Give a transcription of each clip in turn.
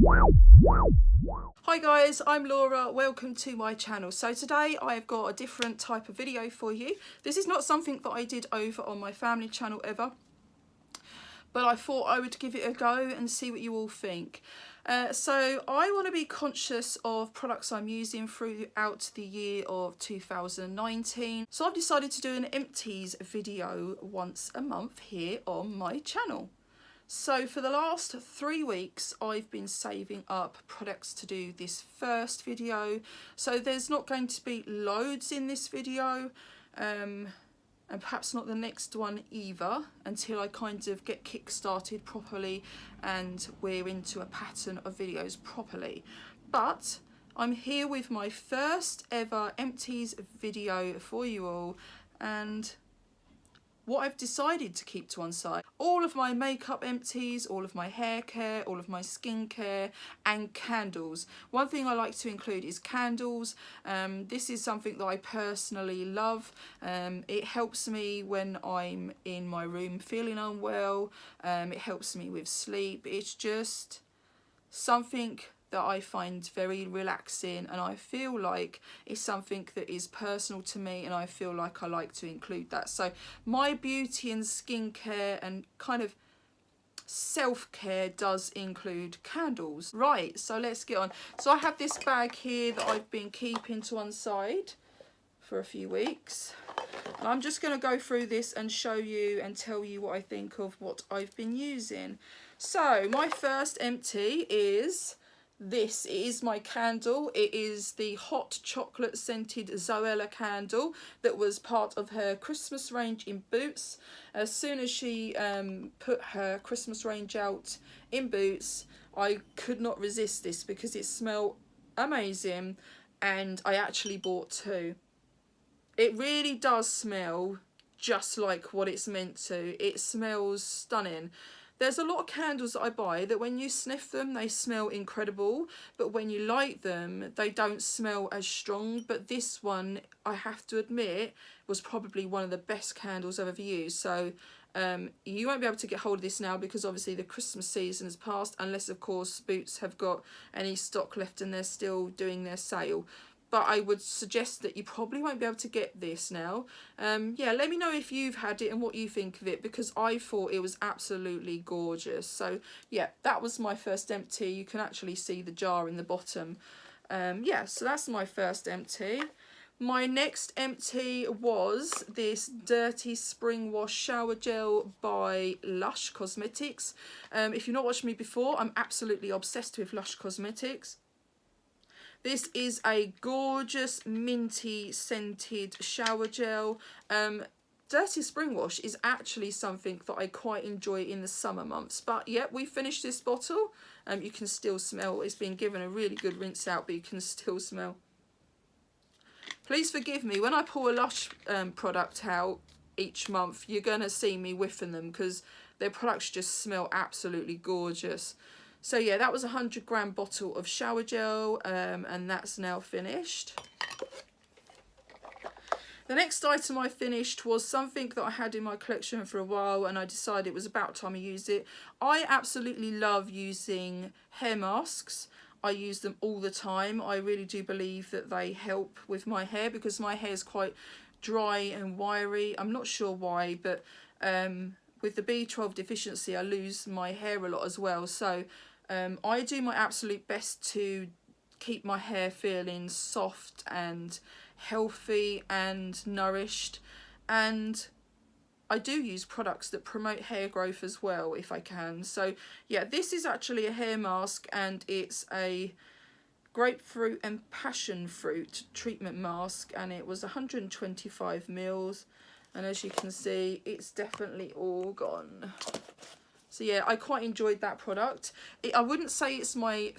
Hi guys, I'm Laura, welcome to my channel. So today I've got a different type of video for you. This is not something that I did over on my family channel ever, but I thought I would give it a go and see what you all think. So I want to be conscious of products I'm using throughout the year of 2019. So I've decided to do an empties video once a month here on my channel. So for the last 3 weeks, I've been saving up products to do this first video. So there's not going to be loads in this video, and perhaps not the next one either, until I kind of get kick-started properly and we're into a pattern of videos properly. But I'm here with my first ever empties video for you all, and what I've decided to keep to one side. All of my makeup empties, all of my hair care, all of my skincare and candles. One thing I like to include is candles. This is something that I personally love. It helps me when I'm in my room feeling unwell. It helps me with sleep. It's just something that I find very relaxing, and I feel like it's something that is personal to me, and I feel like I like to include that. So my beauty and skincare and kind of self-care does include candles. Right, so let's get on. So I have this bag here that I've been keeping to one side for a few weeks. And I'm just going to go through this and show you and tell you what I think of what I've been using. So my first empty is this. It is my candle. It is the hot chocolate scented Zoella candle that was part of her Christmas range in Boots. As soon as she put her Christmas range out in Boots, I could not resist this because it smelled amazing, and I actually bought two. It really does smell just like what it's meant to. It smells stunning. There's a lot of candles that I buy that when you sniff them, they smell incredible, but when you light them, they don't smell as strong. But this one, I have to admit, was probably one of the best candles I've ever used. So you won't be able to get hold of this now because obviously the Christmas season has passed, unless of course Boots have got any stock left and they're still doing their sale. But I would suggest that you probably won't be able to get this now. Yeah, let me know if you've had it and what you think of it, because I thought it was absolutely gorgeous. So yeah, that was my first empty. You can actually see the jar in the bottom. Yeah, so that's my first empty. My next empty was this Dirty Spring Wash Shower Gel by Lush Cosmetics. If you've not watched me before, I'm absolutely obsessed with Lush Cosmetics. This is a gorgeous minty scented shower gel. Dirty Spring Wash is actually something that I quite enjoy in the summer months. But yeah, we finished this bottle. You can still smell. It's been given a really good rinse out, but you can still smell. Please forgive me. When I pull a Lush product out each month, you're going to see me whiffing them because their products just smell absolutely gorgeous. So yeah, that was a 100-gram bottle of shower gel, and that's now finished. The next item I finished was something that I had in my collection for a while, and I decided it was about time I used it. I absolutely love using hair masks. I use them all the time. I really do believe that they help with my hair because my hair is quite dry and wiry. I'm not sure why, but with the B12 deficiency, I lose my hair a lot as well. So I do my absolute best to keep my hair feeling soft and healthy and nourished. And I do use products that promote hair growth as well if I can. So yeah, this is actually a hair mask, and it's a grapefruit and passion fruit treatment mask, and it was 125 mils. And as you can see, it's definitely all gone. So yeah, I quite enjoyed that product. I wouldn't say it's my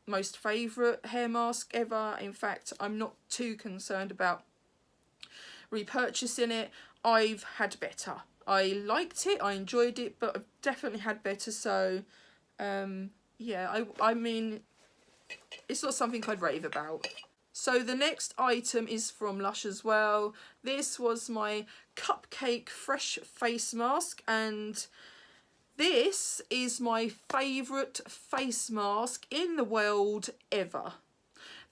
most favourite hair mask ever. In fact, I'm not too concerned about repurchasing it. I've had better. I liked it, I enjoyed it, but I've definitely had better. So yeah, I mean, it's not something I'd rave about. So the next item is from Lush as well. This was my Cupcake Fresh Face Mask, and This is my favourite face mask in the world ever.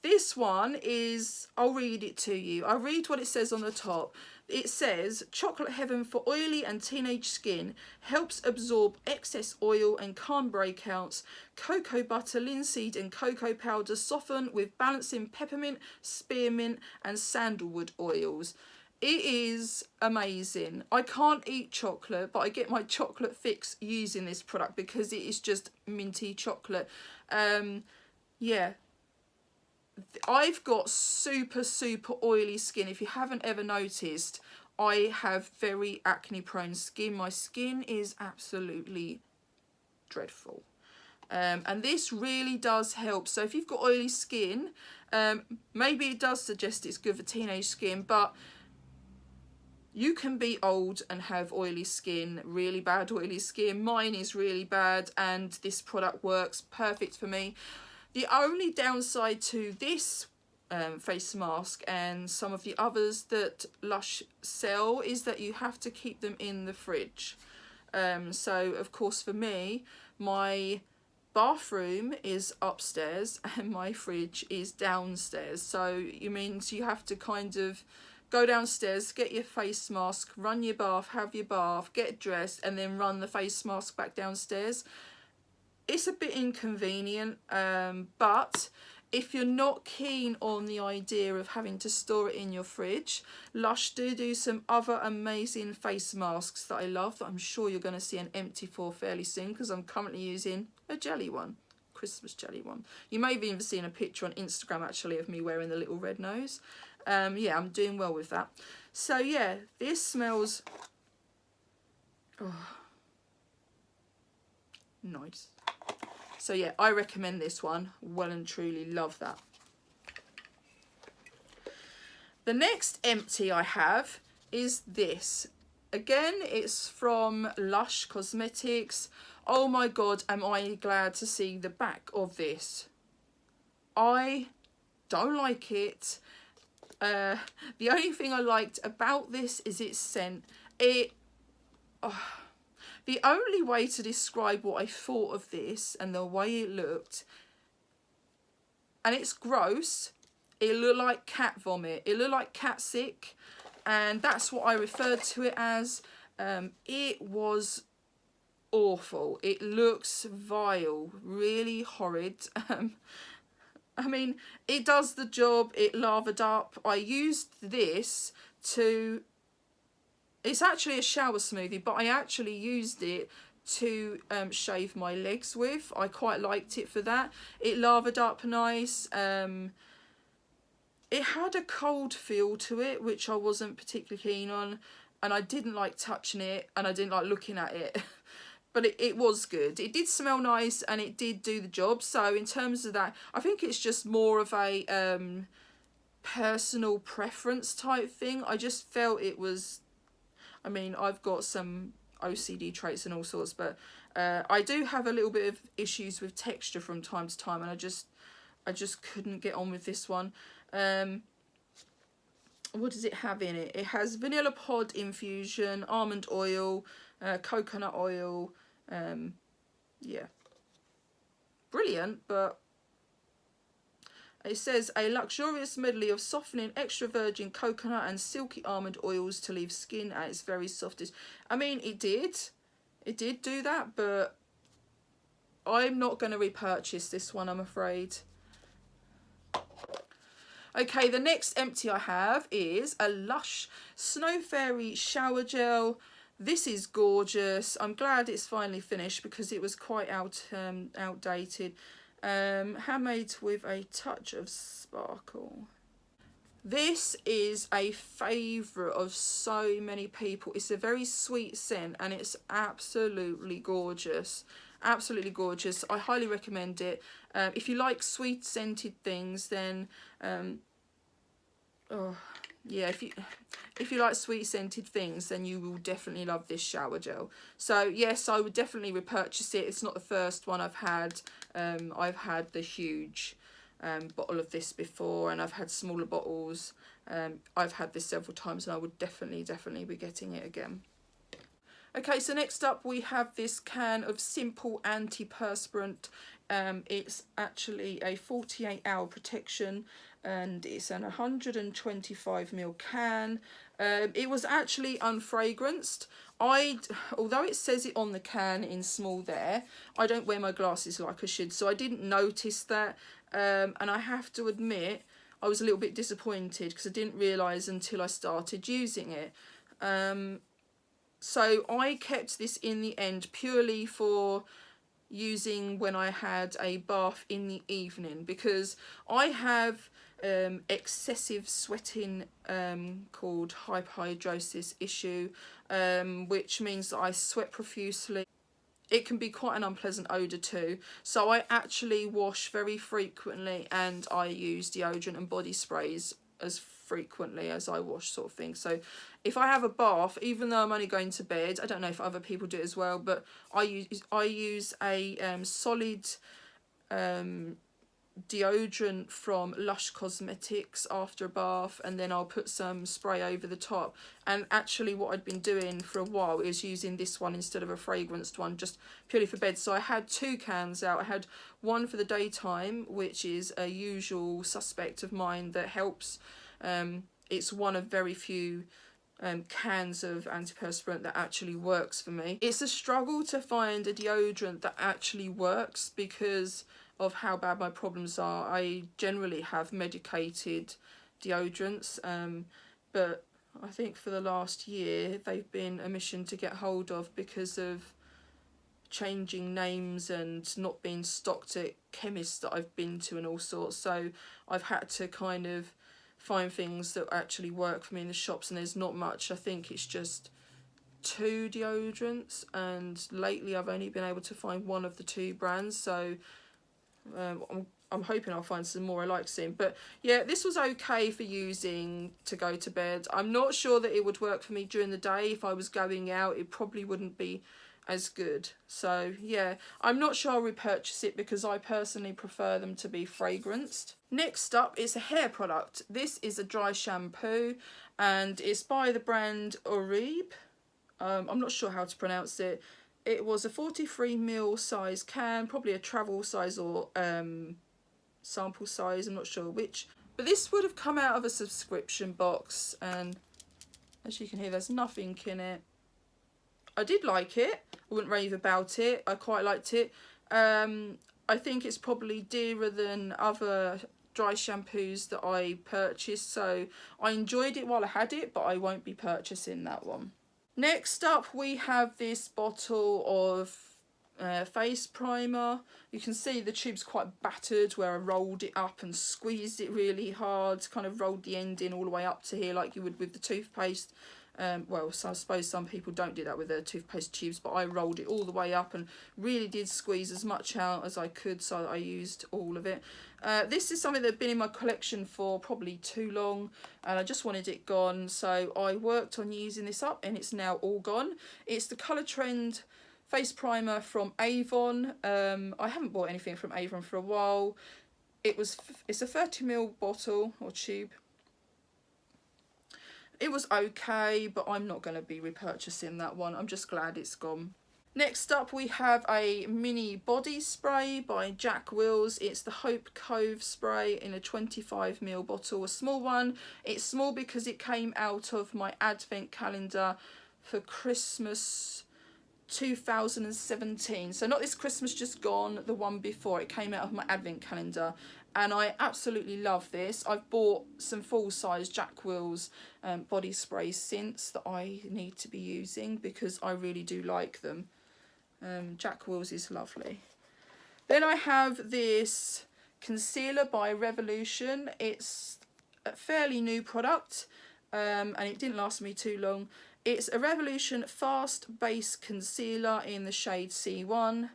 This one is, I'll read it to you. I'll read what it says on the top. It says, chocolate heaven for oily and teenage skin, helps absorb excess oil and calm breakouts. Cocoa butter, linseed and cocoa powder soften with balancing peppermint, spearmint and sandalwood oils. It is amazing. I can't eat chocolate, but I get my chocolate fix using this product because it is just minty chocolate. Yeah. I've got super oily skin. If you haven't ever noticed, I have very acne prone skin. My skin is absolutely dreadful. And this really does help. So if you've got oily skin, maybe it does suggest it's good for teenage skin, but you can be old and have oily skin, really bad oily skin. Mine is really bad, and this product works perfect for me. The only downside to this face mask and some of the others that Lush sell is that you have to keep them in the fridge. So of course for me, my bathroom is upstairs and my fridge is downstairs. So it means you have to kind of go downstairs, get your face mask, run your bath, have your bath, get dressed, and then run the face mask back downstairs. It's a bit inconvenient, but if you're not keen on the idea of having to store it in your fridge, Lush do some other amazing face masks that I love, that I'm sure you're going to see an empty for fairly soon, because I'm currently using a jelly one, Christmas jelly one. You may have even seen a picture on Instagram actually of me wearing the little red nose. Yeah, I'm doing well with that. So yeah, this smells nice. So yeah, I recommend this one. Well and truly love that. The next empty I have is this. Again, it's from Lush Cosmetics. Oh my god, am I glad to see the back of this. I don't like it. The only thing I liked about this is its scent. The only way to describe what I thought of this and the way it looked, and it's gross, it looked like cat vomit. It looked like cat sick, and that's what I referred to it as. It was awful. It looks vile, really horrid. I mean, it does the job. It lathered up. I used this to... It's actually a shower smoothie, but I actually used it to shave my legs with. I quite liked it for that. It lathered up nice. It had a cold feel to it, which I wasn't particularly keen on. And I didn't like touching it, and I didn't like looking at it. But it was good. It did smell nice, and it did do the job. So in terms of that, I think it's just more of a personal preference type thing. I just felt it was... I mean, I've got some OCD traits and all sorts, but I do have a little bit of issues with texture from time to time, and I just couldn't get on with this one. What does it have in it? It has vanilla pod infusion, almond oil, coconut oil. Yeah, brilliant, but it says a luxurious medley of softening extra virgin coconut and silky almond oils to leave skin at its very softest. I mean, it did do that, but I'm not going to repurchase this one, I'm afraid. Okay, the next empty I have is a Lush Snow Fairy Shower Gel. This is gorgeous. I'm glad it's finally finished because it was quite outdated. Handmade with a touch of sparkle. This is a favourite of so many people. It's a very sweet scent and it's absolutely gorgeous. Absolutely gorgeous. I highly recommend it. If you like sweet scented things, then yeah, if you like sweet scented things, then you will definitely love this shower gel. So yes, I would definitely repurchase it. It's not the first one I've had. I've had the huge bottle of this before, and I've had smaller bottles. I've had this several times, and I would definitely be getting it again. Okay, so next up we have this can of Simple Antiperspirant. It's actually a 48-hour protection, and it's an 125 ml can. It was actually unfragranced. Although it says it on the can in small there, I don't wear my glasses like I should, so I didn't notice that. And I have to admit, I was a little bit disappointed because I didn't realise until I started using it. So I kept this in the end purely for using when I had a bath in the evening, because I have excessive sweating called hyperhidrosis issue, which means that I sweat profusely. It can be quite an unpleasant odour too, so I actually wash very frequently, and I use deodorant and body sprays as frequently as I wash, sort of thing. So if I have a bath, even though I'm only going to bed, I don't know if other people do it as well, but I use a solid deodorant from Lush Cosmetics after a bath, and then I'll put some spray over the top. And actually what I'd been doing for a while is using this one instead of a fragranced one, just purely for bed. So I had 2 cans out. I had one for the daytime, which is a usual suspect of mine that helps. It's one of very few cans of antiperspirant that actually works for me. It's a struggle to find a deodorant that actually works because of how bad my problems are. I generally have medicated deodorants, but I think for the last year they've been a mission to get hold of because of changing names and not being stocked at chemists that I've been to and all sorts. So I've had to kind of find things that actually work for me in the shops, and there's not much. I think it's just 2 deodorants, and lately I've only been able to find one of the 2 brands, so I'm hoping I'll find some more I like soon. But yeah, this was okay for using to go to bed. I'm not sure that it would work for me during the day. If I was going out, it probably wouldn't be as good. So yeah, I'm not sure I'll repurchase it because I personally prefer them to be fragranced. Next up is a hair product. This is a dry shampoo, and it's by the brand Oribe. I'm not sure how to pronounce it. It was a 43ml size can, probably a travel size or sample size, I'm not sure which. But this would have come out of a subscription box, and as you can hear, there's nothing in it. I did like it. I wouldn't rave about it. I quite liked it. I think it's probably dearer than other dry shampoos that I purchased, so I enjoyed it while I had it, but I won't be purchasing that one. Next up we have this bottle of face primer. You can see the tube's quite battered where I rolled it up and squeezed it really hard, kind of rolled the end in all the way up to here like you would with the toothpaste. Well, so I suppose some people don't do that with their toothpaste tubes, but I rolled it all the way up and really did squeeze as much out as I could, so I used all of it. This is something that had been in my collection for probably too long, and I just wanted it gone, so I worked on using this up, and it's now all gone. It's the Colour Trend face primer from Avon. I haven't bought anything from Avon for a while. It's a 30ml bottle or tube. It was okay, but I'm not going to be repurchasing that one. I'm just glad it's gone. Next up we have a mini body spray by Jack Wills. It's the Hope Cove spray in a 25ml bottle, a small one. It's small because it came out of my advent calendar for Christmas 2017. So not this Christmas just gone, the one before. It came out of my advent calendar, and I absolutely love this. I've bought some full-size Jack Wills body sprays since that I need to be using because I really do like them. Jack Wills is lovely. Then I have this concealer by Revolution. It's a fairly new product, and it didn't last me too long. It's a Revolution Fast Base Concealer in the shade C1.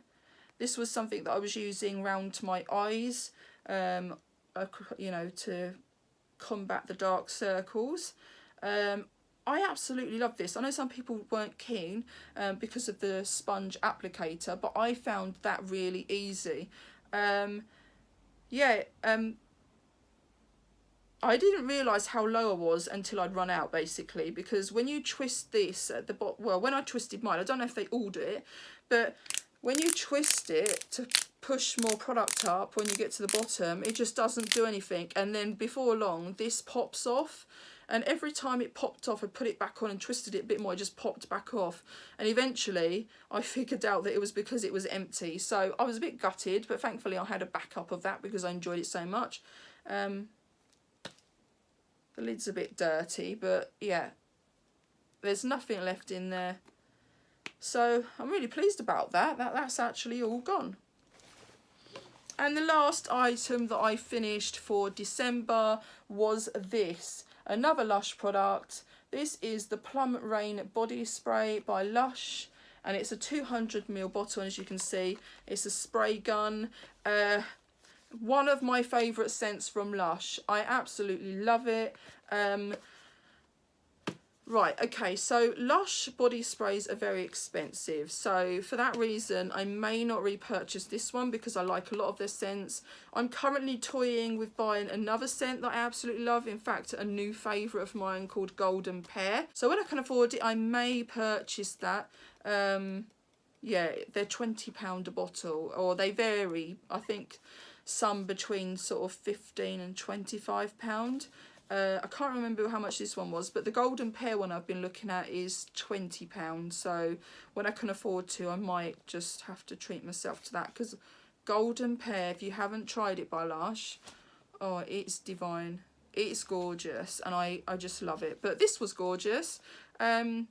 This was something that I was using round to my eyes, you know, to combat the dark circles. I absolutely love this. I know some people weren't keen because of the sponge applicator, but I found that really easy. I didn't realise how low I was until I'd run out, basically, because when you twist this at the bottom, well, when I twisted mine, I don't know if they all do it, but when you twist it to push more product up when you get to the bottom, it just doesn't do anything. And then before long, this pops off. And every time it popped off, I put it back on and twisted it a bit more, it just popped back off. And eventually, I figured out that it was because it was empty. So I was a bit gutted, but thankfully I had a backup of that because I enjoyed it so much. The lid's a bit dirty, but yeah, there's nothing left in there. So I'm really pleased about that. That's actually all gone. And the last item that I finished for December was this. Another Lush product. This is the Plum Rain Body Spray by Lush. And it's a 200ml bottle, and as you can see, it's a spray gun. One of my favourite scents from Lush. I absolutely love it. Right, okay, so Lush body sprays are very expensive. So for that reason, I may not repurchase this one because I like a lot of their scents. I'm currently toying with buying another scent that I absolutely love. In fact, a new favourite of mine called Golden Pear. So when I can afford it, I may purchase that. Yeah, they're £20 a bottle, or they vary. I think some between sort of £15 and £25. I can't remember how much this one was, but the Golden Pear one I've been looking at is £20. So when I can afford to, I might just have to treat myself to that, because Golden Pear, if you haven't tried it by Lush, oh, it's divine. It's gorgeous, and I just love it. But this was gorgeous. Yeah,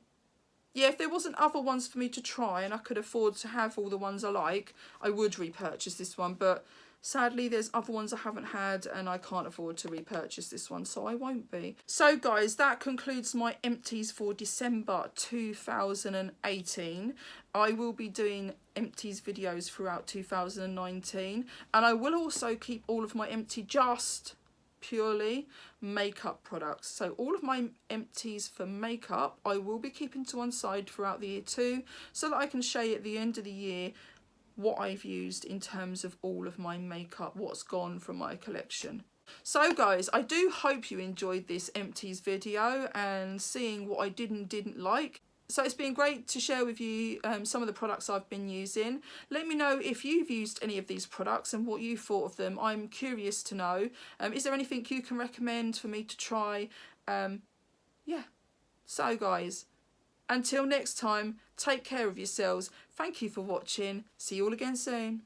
if there wasn't other ones for me to try and I could afford to have all the ones I like, I would repurchase this one. But sadly, there's other ones I haven't had and I can't afford to repurchase this one, so I won't be. So guys, that concludes my empties for December 2018. I will be doing empties videos throughout 2019, and I will also keep all of my empty just purely makeup products. So all of my empties for makeup I will be keeping to one side throughout the year too, so that I can show you at the end of the year what I've used in terms of all of my makeup, what's gone from my collection. So guys, I do hope you enjoyed this empties video and seeing what I did and didn't like. So it's been great to share with you some of the products I've been using. Let me know if you've used any of these products and what you thought of them. I'm curious to know. Is there anything you can recommend for me to try? Yeah. So guys, until next time, take care of yourselves. Thank you for watching. See you all again soon.